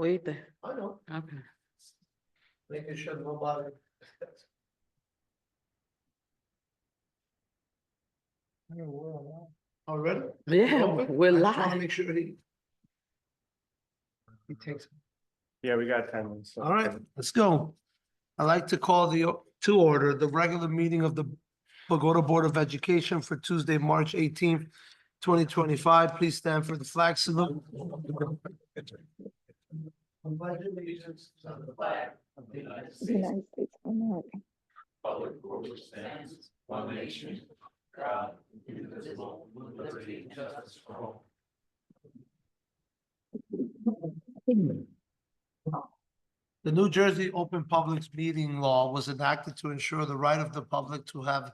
Oíste. I know, Okay. making sure nobody. Already? Yeah, we're I just want to live. make sure he takes. Yeah, we got 10 minutes. All right, let's go. I'd like to call to order the regular meeting of the Bogota Board of Education for Tuesday, March 18th, 2025. Please stand for the flag salute. Pledge allegiance to the flag of the United The United States of America. Public for which stands one nation, God, indivisible, with liberty and justice for all. The New Jersey Open Public Meeting Law was enacted to ensure the right of the public to have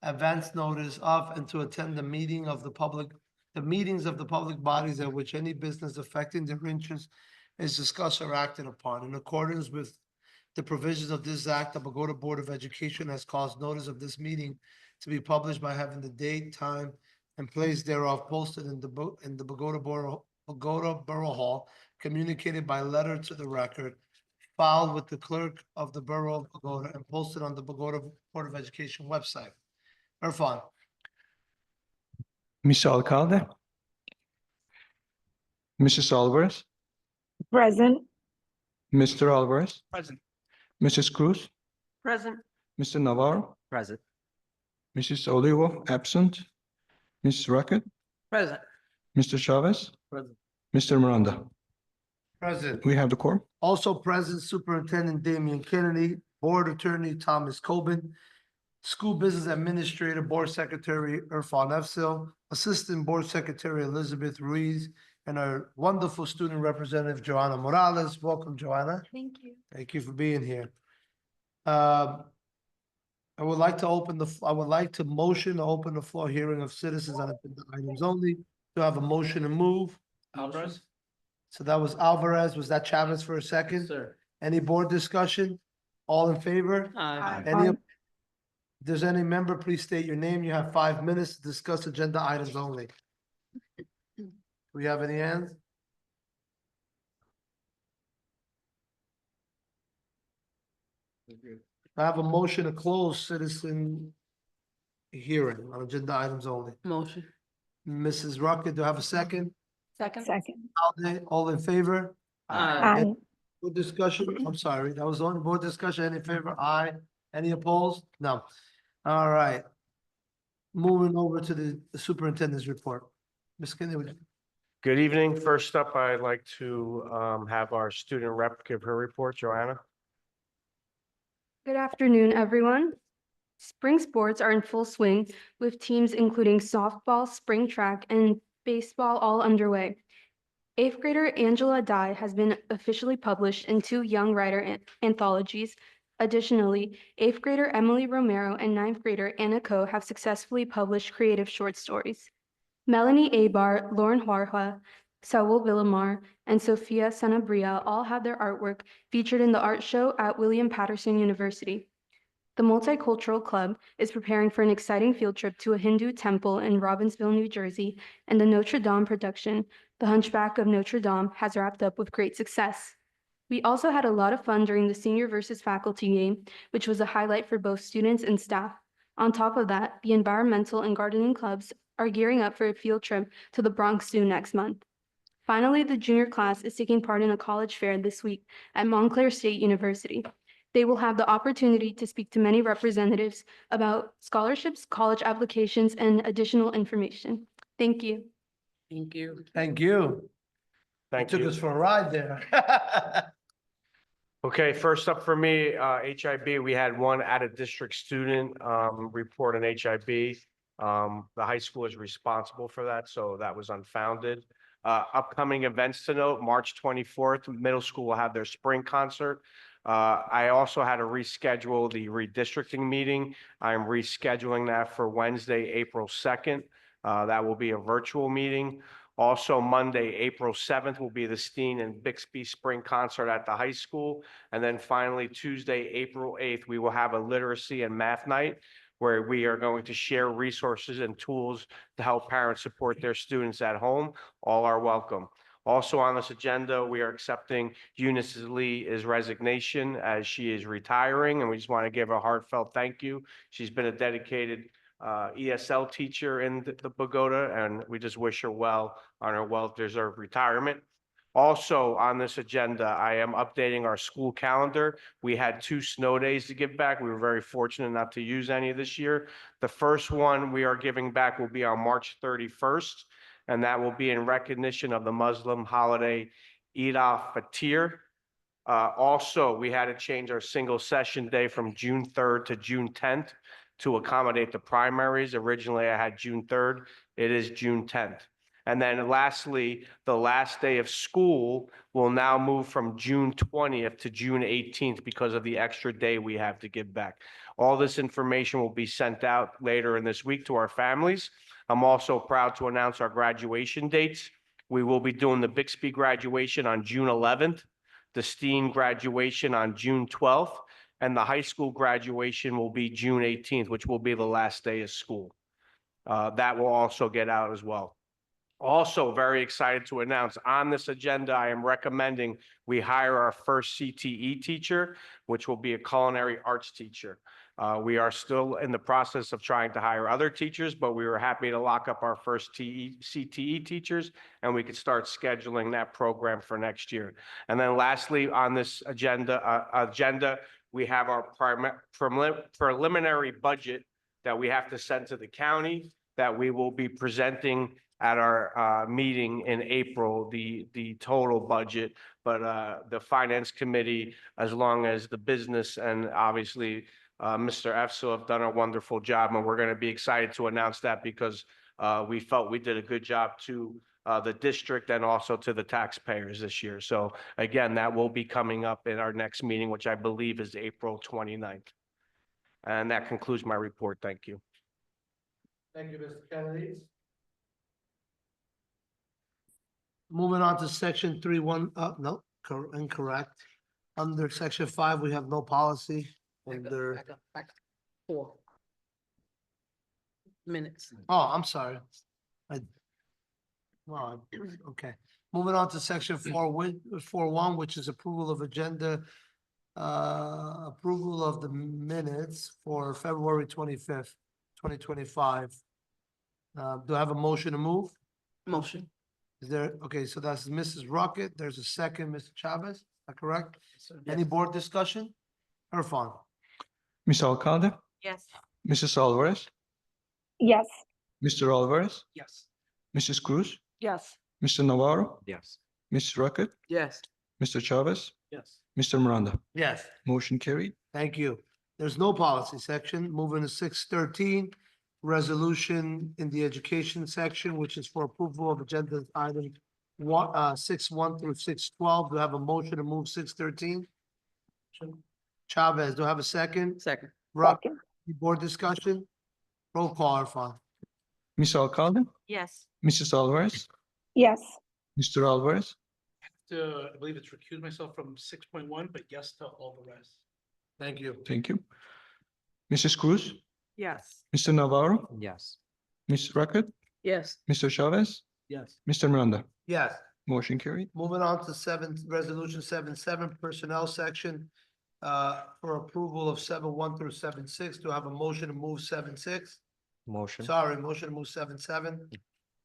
advance notice of and to attend the meetings of the public bodies at which any business affecting their interests is discussed or acted upon. In accordance with the provisions of this act, the Bogota Board of Education has caused notice of this meeting to be published by having the date, time, and place thereof posted in the Bogota Borough Hall, communicated by letter to the record, filed with the clerk of the Borough of Bogota, and posted on the Bogota Board of Education website. Irfan. Mr. Alcalde. Mrs. Alvarez. Present. Mr. Alvarez. Present. Mrs. Cruz. Present. Mr. Navarro. Present. Mrs. Olivo, absent. Mrs. Rocket. Present. Mr. Chavez. Present. Mr. Miranda. Present. We have the quorum. Also present, Superintendent Damian Kennedy, Board Attorney Thomas Coben, School Business Administrator, Board Secretary Irfan Efsil, Assistant Board Secretary Elizabeth Ruiz, and our wonderful student representative Joanna Morales. Welcome, Joanna. Thank you. Thank you for being here. I would like to motion to open the floor hearing of citizens on agenda items only. To have a motion to move. Alvarez? So that was Alvarez. Was that Chavez for a second? Sir. Any board discussion? All in favor? Aye. Any, Aye. if there's any member, please state your name. You have 5 minutes to discuss agenda items only. Do we have any hands? I have a motion to close citizen hearing on agenda items only. Motion. Mrs. Rocket, do I have a second? Second. Second. All in favor? Aye. Aye. Board discussion, I'm sorry, that was on board discussion. Any in favor? Aye. Any opposed? No. All right. Moving over to the superintendent's report. Ms. Kennedy, would you? Good evening. First up, I'd like to have our student rep give her report, Joanna. Good afternoon, everyone. Spring sports are in full swing with teams including softball, spring track, and baseball all underway. 8th grader Angela Dye has been officially published in 2 young writer anthologies. Additionally, 8th grader Emily Romero and 9th grader Anna Ko have successfully published creative short stories. Melanie Abar, Lauren Huarja, Saul Villamar, and Sophia Sanabria all had their artwork featured in the art show at William Patterson University. The Multicultural Club is preparing for an exciting field trip to a Hindu temple in Robbinsville, New Jersey, and the Notre Dame production, The Hunchback of Notre Dame, has wrapped up with great success. We also had a lot of fun during the senior versus faculty game, which was a highlight for both students and staff. On top of that, the environmental and gardening clubs are gearing up for a field trip to the Bronx Zoo next month. Finally, the junior class is taking part in a college fair this week at Montclair State University. They will have the opportunity to speak to many representatives about scholarships, college applications, and additional information. Thank you. Thank you. Thank you. Thank Took you. us for a ride there. Okay, first up for me, HIB, we had one out-of-district student report on HIB. The high school is responsible for that, so that was unfounded. Upcoming events to note, March 24th, middle school will have their spring concert. I also had to reschedule the redistricting meeting. I'm rescheduling that for Wednesday, April 2nd. That will be a virtual meeting. Also, Monday, April 7th will be the Steen and Bixby Spring Concert at the high school. And then finally, Tuesday, April 8th, we will have a literacy and math night where we are going to share resources and tools to help parents support their students at home. All are welcome. Also on this agenda, we are accepting Eunice Lee's resignation as she is retiring, and we just want to give a heartfelt thank you. She's been a dedicated ESL teacher in the Bogota, and we just wish her well on her well-deserved retirement. Also on this agenda, I am updating our school calendar. We had 2 snow days to give back. We were very fortunate not to use any this year. The first one we are giving back will be on March 31st, and that will be in recognition of the Muslim holiday Eid al-Fitr. Also, we had to change our single session day from June 3rd to June 10th to accommodate the primaries. Originally, I had June 3rd. It is June 10th. And then lastly, the last day of school will now move from June 20th to June 18th because of the extra day we have to give back. All this information will be sent out later in this week to our families. I'm also proud to announce our graduation dates. We will be doing the Bixby graduation on June 11th, the Steen graduation on June 12th, and the high school graduation will be June 18th, which will be the last day of school. That will also get out as well. Also, very excited to announce on this agenda, I am recommending we hire our first CTE teacher, which will be a culinary arts teacher. We are still in the process of trying to hire other teachers, but we were happy to lock up our first CTE teachers, and we could start scheduling that program for next year. And then lastly, on this agenda, we have our preliminary budget that we have to send to the county that we will be presenting at our meeting in April, the total budget, but the finance committee, as long as the business and obviously Mr. Efsel have done a wonderful job, and we're going to be excited to announce that because we felt we did a good job to the district and also to the taxpayers this year. So again, that will be coming up in our next meeting, which I believe is April 29th. And that concludes my report. Thank you. Thank you, Mr. Kennedy. Moving on to section 3.1, no, incorrect. Under section 5, we have no policy. Under, Back. 4 minutes. oh, I'm sorry. Well, okay. Moving on to section 4.1, which is approval of agenda, approval of the minutes for February 25th, 2025. Do I have a motion to move? Motion. Is there, okay, so that's Mrs. Rocket. There's a second, Mr. Chavez, is that correct? Any board discussion? Irfan? Ms. Alcalde, Yes. Mrs. Alvarez, yes, Mr. Alvarez, Yes. Mrs. Cruz, Yes. Mr. Navarro, Yes. Ms. Rocket, Yes. Mr. Chavez, Yes. Mr. Miranda. Yes. Motion carried. Thank you. There's no policy section. Moving to 6.13, resolution in the education section, which is for approval of agenda item 6.1 through 6.12. Do I have a motion to move 6.13? Chavez, do I have a second? Second. Rock, second, board discussion? Roll call, Irfan. Ms. Alcalde, Yes. Mrs. Alvarez, yes, Mr. Alvarez, I believe it's recuse myself from 6.1, but yes to all the rest. Thank you. thank you. Mrs. Cruz, Yes. Mr. Navarro, Yes. Ms. Rocket, Yes. Mr. Chavez, Yes. Mr. Miranda. Yes. Motion carried. Moving on to resolution 7.7 personnel section, for approval of 7.1 through 7.6. Do I have a motion to move 7.6? Motion. Sorry, motion to move 7.7?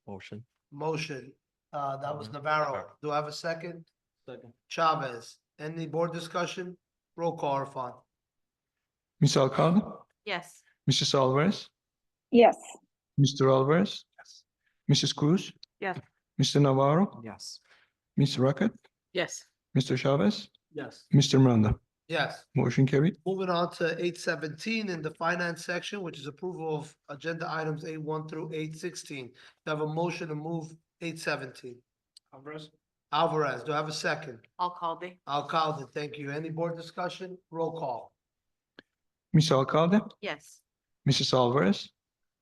Motion. Motion, that was Navarro. Do I have a second? Second. Chavez, any board discussion? Roll call, Irfan. Ms. Alcalde, Yes. Mrs. Alvarez, yes, Mr. Alvarez, Yes. Mrs. Cruz, Yes. Mr. Navarro, Yes. Ms. Rocket, Yes. Mr. Chavez, Yes. Mr. Miranda. Yes. Motion carried. Moving on to 8.17 in the finance section, which is approval of agenda items 8.1 through 8.16. Do I have a motion to move 8.17? Alvarez? Alvarez, do I have a second? Alcalde. Alcalde, thank you. Any board discussion? Roll call. Ms. Alcalde, Yes. Mrs. Alvarez,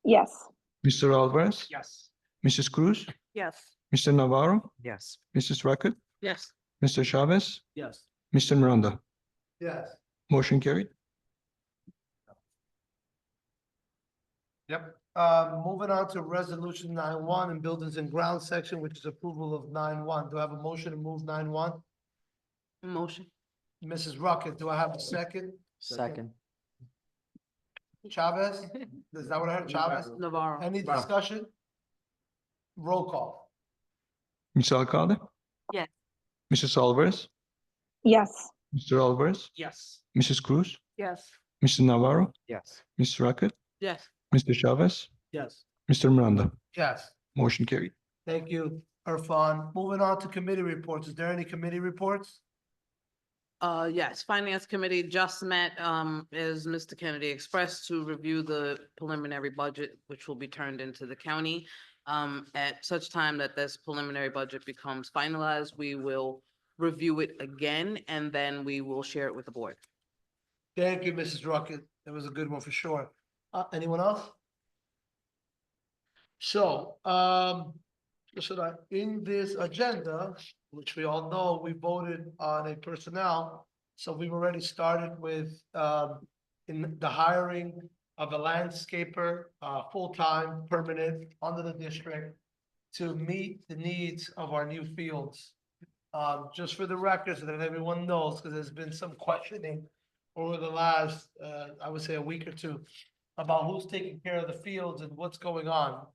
yes, Mr. Alvarez, Yes. Mrs. Cruz, Yes. Mr. Navarro, Yes. Mrs. Rocket, Yes. Mr. Chavez, Yes. Mr. Miranda. Yes. Motion carried. Yep. moving on to resolution 9-1 in buildings and grounds section, which is approval of 9-1. Do I have a motion to move 9-1? Motion. Mrs. Rocket, do I have a second? Second. Chavez? Is that what I heard? Chavez? Navarro. Any discussion? Roll call. Ms. Alcalde? Yes. Mrs. Alvarez? yes, Mr. Alvarez? Yes. Mrs. Cruz? Yes. Mr. Navarro? Yes. Ms. Rackett? Yes. Mr. Chavez? Yes. Mr. Miranda? Yes, Motion carried. thank you, Irfan. Moving on to committee reports. Is there any committee reports? Yes, Finance Committee just met, as Mr. Kennedy expressed, to review the preliminary budget, which will be turned into the county. At such time that this preliminary budget becomes finalized, we will review it again, and then we will share it with the board. Thank you, Mrs. Rocket. That was a good one for sure. Anyone else? So, in this agenda, which we all know, we voted on a personnel. So we've already started with, in the hiring of a landscaper, full-time, permanent, under the district to meet the needs of our new fields. Just for the record, so that everyone knows, because there's been some questioning over the last, I would say a week or two, about who's taking care of the fields and what's going on.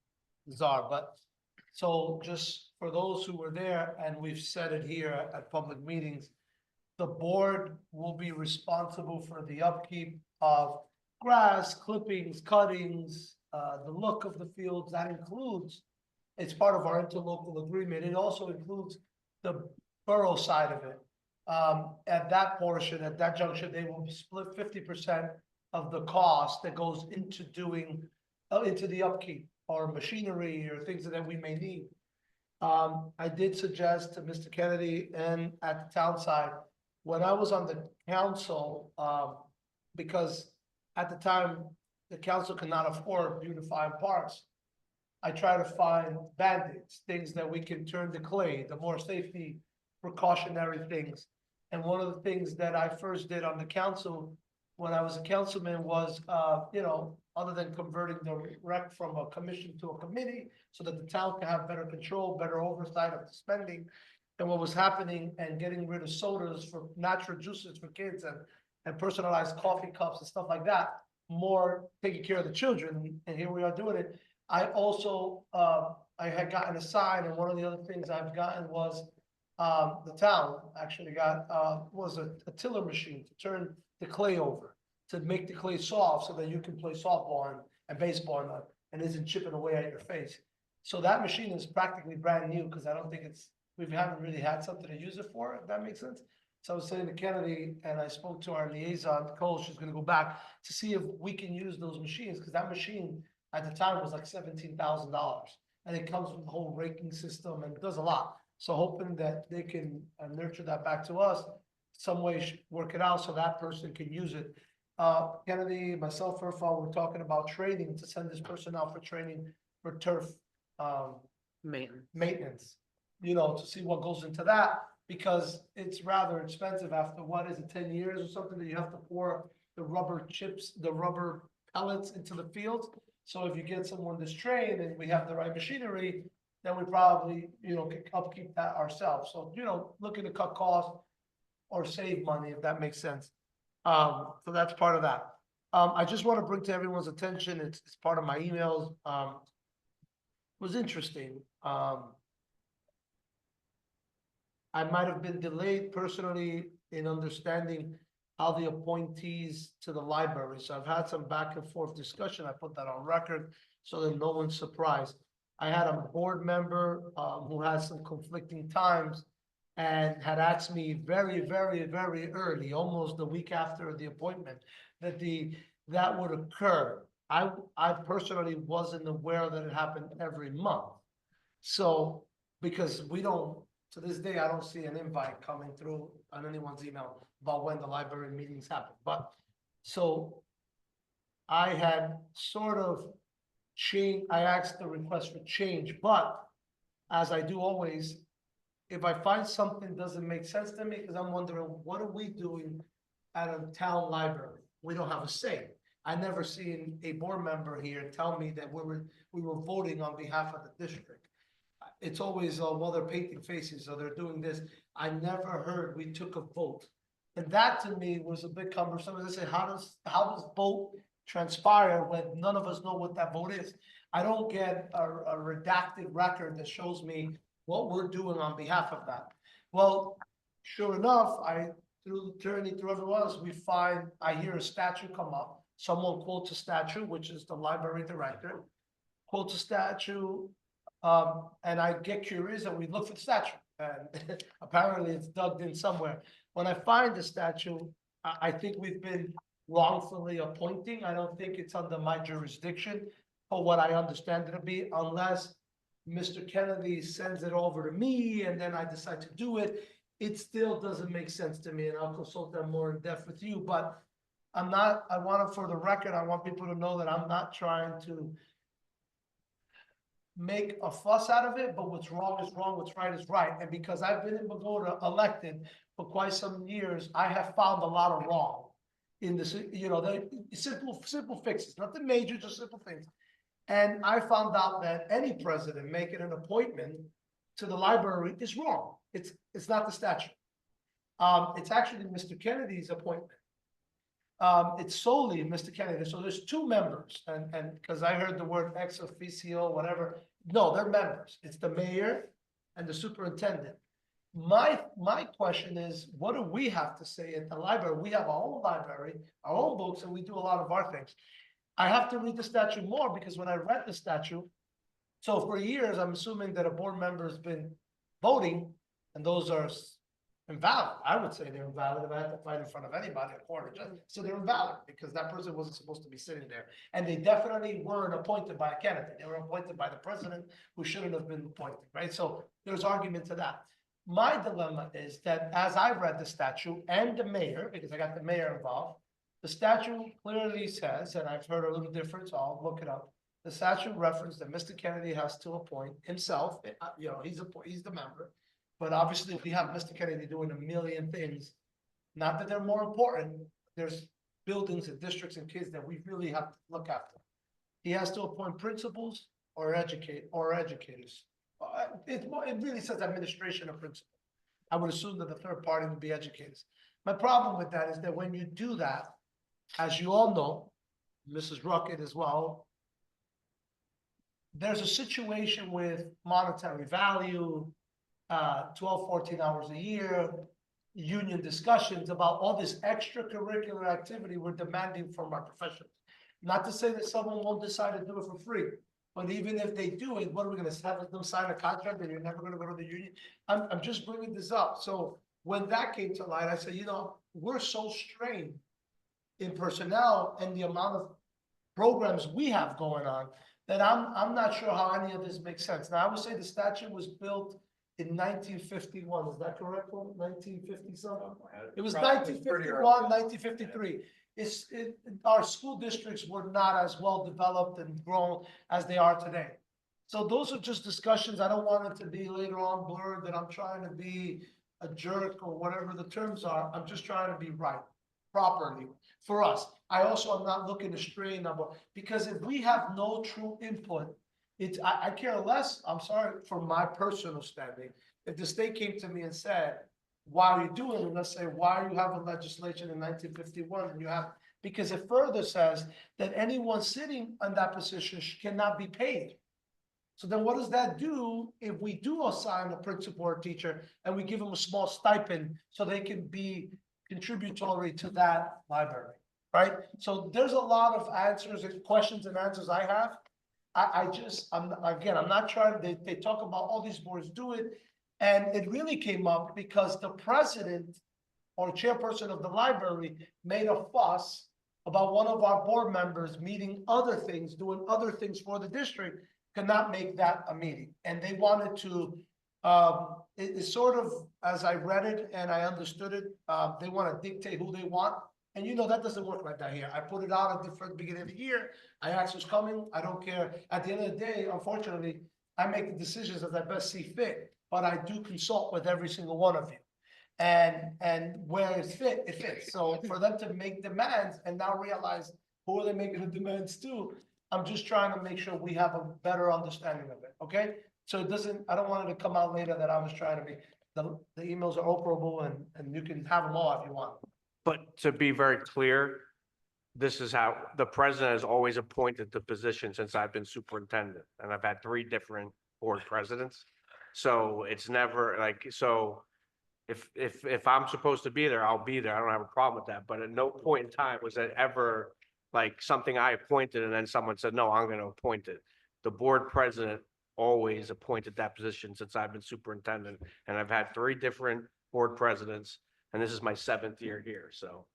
Bizarre, but, so just for those who were there, and we've said it here at public meetings, the board will be responsible for the upkeep of grass, clippings, cuttings, the look of the fields. That includes, it's part of our interlocal agreement. It also includes the borough side of it. At that portion, at that junction, they will split 50% of the cost that goes into doing, into the upkeep or machinery or things that we may need. I did suggest to Mr. Kennedy and at the town side, when I was on the council, because at the time, the council could not afford beautifying parks. I try to find band-aids, things that we can turn to clay, the more safety precautionary things. And one of the things that I first did on the council when I was a councilman was, other than converting the rec from a commission to a committee so that the town can have better control, better oversight of the spending. And what was happening and getting rid of sodas for natural juices for kids and personalized coffee cups and stuff like that, more taking care of the children. And here we are doing it. I also, I had gotten a sign, and one of the other things I've gotten was, the town actually got, was a tiller machine to turn the clay over, to make the clay soft so that you can play softball and baseball and isn't chipping away at your face. So that machine is practically brand new, because I don't think we haven't really had something to use it for, if that makes sense. So I was saying to Kennedy, and I spoke to our liaison, Nicole, she's gonna go back to see if we can use those machines, because that machine at the time was like $17,000. And it comes with the whole raking system and it does a lot. So hoping that they can nurture that back to us, some way work it out so that person can use it. Kennedy, myself, Irfan, we're talking about training, to send this person out for training for turf maintenance, to see what goes into that, because it's rather expensive after, 10 years or something, that you have to pour the rubber chips, the rubber pellets into the fields. So if you get someone that's trained and we have the right machinery, then we probably, can upkeep that ourselves. So, looking to cut costs or save money, if that makes sense. So that's part of that. I just want to bring to everyone's attention, it's part of my emails. It was interesting. I might have been delayed personally in understanding how the appointees to the library. So I've had some back and forth discussion. I put that on record so that no one's surprised. I had a board member who has some conflicting times and had asked me very, very, very early, almost the week after the appointment, that would occur. I personally wasn't aware that it happened every month. So, because to this day, I don't see an invite coming through on anyone's email about when the library meetings happen. But, so I had sort of I asked the request for change, but as I do always, if I find something doesn't make sense to me, because I'm wondering, what are we doing at a town library? We don't have a say. I never seen a board member here tell me that we were voting on behalf of the district. It's always, well, they're painting faces, or they're doing this. I never heard we took a vote. And that to me was a bit cumbersome. As I say, how does vote transpire when none of us know what that vote is? I don't get a redacted record that shows me what we're doing on behalf of that. Well, sure enough, through the attorney, through everyone else, I hear a statute come up. Someone quotes a statute, which is the library director, quotes a statute, and I get curious and we look for the statute. And apparently it's dug in somewhere. When I find the statute, I think we've been wrongfully appointing. I don't think it's under my jurisdiction for what I understand it to be, unless Mr. Kennedy sends it over to me and then I decide to do it. It still doesn't make sense to me, and I'll consult that more in depth with you, but I want it for the record, I want people to know that I'm not trying to make a fuss out of it, but what's wrong is wrong, what's right is right. And because I've been in Bogota elected for quite some years, I have found a lot of wrong in this, the simple fixes, nothing major, just simple things. And I found out that any president making an appointment to the library is wrong. It's not the statute. It's actually Mr. Kennedy's appointment. It's solely Mr. Kennedy. So there's two members, and because I heard the word ex officio, whatever. No, they're members. It's the mayor and the superintendent. My question is, what do we have to say at the library? We have our own library, our own books, and we do a lot of our things. I have to read the statute more because when I read the statute, so for years, I'm assuming that a board member has been voting, and those are invalid. I would say they're invalid if I had to fight in front of anybody, a court, so they're invalid because that person wasn't supposed to be sitting there. And they definitely weren't appointed by a candidate. They were appointed by the president, who shouldn't have been appointed, right? So there's argument to that. My dilemma is that as I read the statute and the mayor, because I got the mayor involved, the statute clearly says, and I've heard a little different, so I'll look it up. The statute referenced that Mr. Kennedy has to appoint himself, he's the member. But obviously, we have Mr. Kennedy doing a million things. Not that they're more important. There's buildings and districts and kids that we really have to look after. He has to appoint principals or educators. It really says administration or principal. I would assume that the third party would be educators. My problem with that is that when you do that, as you all know, Mrs. Ruckett as well, there's a situation with monetary value, 12, 14 hours a year, union discussions about all this extracurricular activity we're demanding from our professionals. Not to say that someone won't decide to do it for free, but even if they do it, what are we gonna have them sign a contract and you're never gonna go to the union? I'm just bringing this up. So when that came to light, I said, we're so strained in personnel and the amount of programs we have going on that I'm not sure how any of this makes sense. Now, I would say the statute was built in 1951, is that correct? 1950 something? It was 1951, 1953. Our school districts were not as well developed and grown as they are today. So those are just discussions. I don't want it to be later on blurred that I'm trying to be a jerk or whatever the terms are. I'm just trying to be right, properly for us. I also am not looking to strain number, because if we have no true input, I care less, I'm sorry, from my personal standing. If the state came to me and said, why are you doing it? Let's say, why are you having legislation in 1951 and you have, because it further says that anyone sitting in that position cannot be paid. So then what does that do if we do assign a principal or teacher and we give them a small stipend so they can be contributory to that library, right? So there's a lot of answers and questions and answers I have. I'm not trying, they talk about all these boards do it. And it really came up because the president or chairperson of the library made a fuss about one of our board members meeting other things, doing other things for the district, could not make that a meeting. And they wanted to, it's sort of, as I read it and I understood it, they want to dictate who they want. And that doesn't work like that here. I put it out at the first beginning of the year. I asked who's coming. I don't care. At the end of the day, unfortunately, I make the decisions as I best see fit, but I do consult with every single one of you. And where it's fit, it fits. So for them to make demands and now realize Who are they making the demands to? I'm just trying to make sure we have a better understanding of it, okay? So it doesn't, I don't want it to come out later that I was trying to be, the emails are operable and you can have them all if you want. But to be very clear, this is how, the president has always appointed the position since I've been superintendent, and I've had 3 different board presidents. So it's never like, so if I'm supposed to be there, I'll be there. I don't have a problem with that. But at no point in time was it ever like something I appointed and then someone said, no, I'm gonna appoint it. The board president always appointed that position since I've been superintendent, and I've had 3 different board presidents, and this is my 7th year here, so.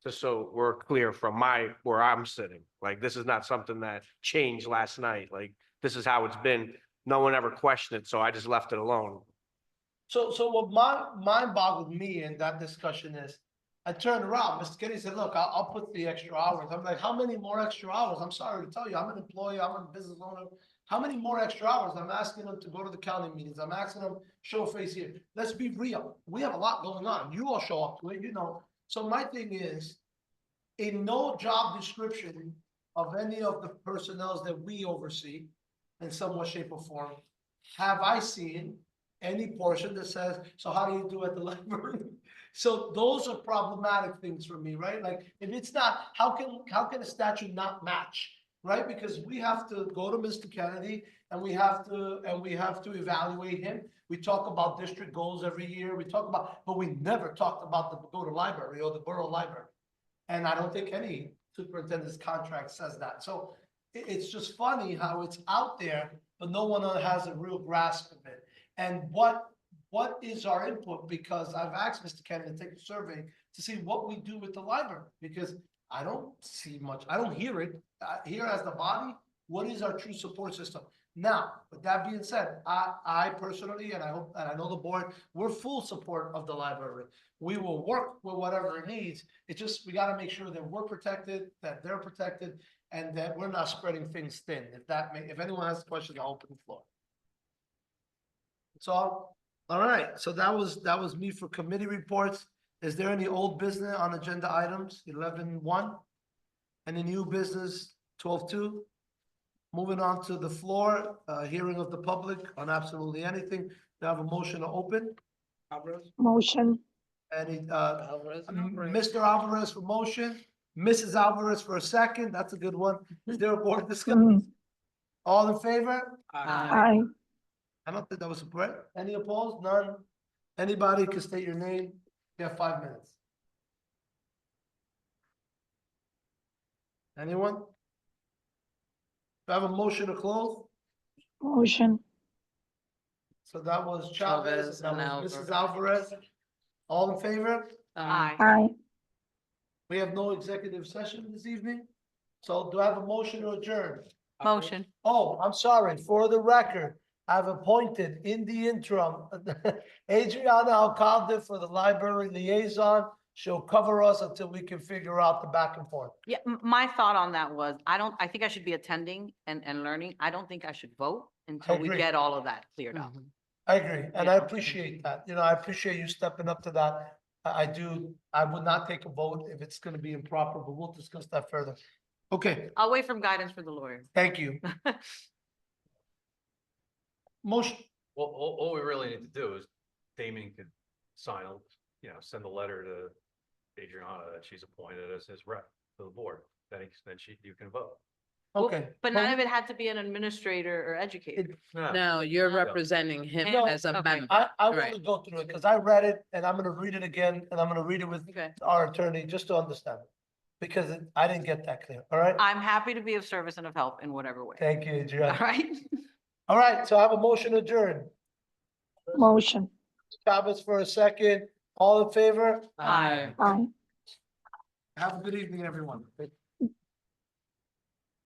Just so we're clear from where I'm sitting, like, this is not something that changed last night, like, this is how it's been. No one ever questioned it, so I just left it alone. So what mind boggled me in that discussion is, I turned around, Mr. Kenny said, look, I'll put the extra hours. I'm like, how many more extra hours? I'm sorry to tell you, I'm an employee, I'm a business owner. How many more extra hours? I'm asking them to go to the county meetings. I'm asking them, show face here. Let's be real. We have a lot going on. You all show up to it, you know. So my thing is, in no job description of any of the personnel that we oversee in some way, shape or form, have I seen any portion that says, so how do you do at the library? So those are problematic things for me, right? Like, if it's not, how can a statute not match, right? Because we have to go to Mr. Kennedy and we have to evaluate him. We talk about district goals every year. We talk about, but we never talked about the Bogota library or the borough library. And I don't think any superintendent's contract says that. So it's just funny how it's out there, but no one has a real grasp of it. And what is our input? Because I've asked Mr. Kennedy to take a survey to see what we do with the library, because I don't see much, I don't hear it. Here as the body, what is our true support system? Now, with that being said, I personally, and I hope, and I know the board, we're full support of the library. We will work with whatever it needs. It's just, we gotta make sure that we're protected, that they're protected, and that we're not spreading things thin. If anyone has questions, I'll open the floor. So, all right, so that was me for committee reports. Is there any old business on agenda items? 11-1? Any new business? 12-2? Moving on to the floor, hearing of the public on absolutely anything. Do I have a motion to open? Motion. Any, Alvarez and Alvarez. Mr. Alvarez for motion, Mrs. Alvarez for a second. That's a good one. Is there a board discussion? All in favor? Aye. I don't think that was a threat. Any opposed? None? Anybody can state your name. You have 5 minutes. Anyone? Do I have a motion to close? Motion. So that was Chavez, Chavez that and was Mrs. Alvarez. All in favor? Aye. We have no executive session this evening. So do I have a motion to adjourn? Motion. Oh, I'm sorry. For the record, I've appointed in the interim Adriana Alcalde for the library liaison. She'll cover us until we can figure out the back and forth. Yeah, my thought on that was, I think I should be attending and learning. I don't think I should vote until we agree. get all of that cleared up. I agree, and I Yeah. appreciate that. You know, I appreciate you stepping up to that. I do. I would not take a vote if it's gonna be improper, but we'll discuss that further. Okay, I'll wait from guidance for the lawyer. thank you. Motion, Well, all we really need to do is Damien could sign, send a letter to Adriana that she's appointed as his rep to the board. Then you can vote. Well, okay. But none of it had to be an administrator or educator. No, you're No. representing him No, as a okay. member. I want Right. to go through it because I read it and I'm gonna read it again and I'm gonna read it with Okay. our attorney just to understand it. Because I didn't get that clear, all right? I'm happy to be of service and of help in whatever way. Thank you, All Adriana. right. All right, so I have a motion adjourned. Motion. Chavez for a second. All in favor? Aye. Aye. Have a good evening, everyone.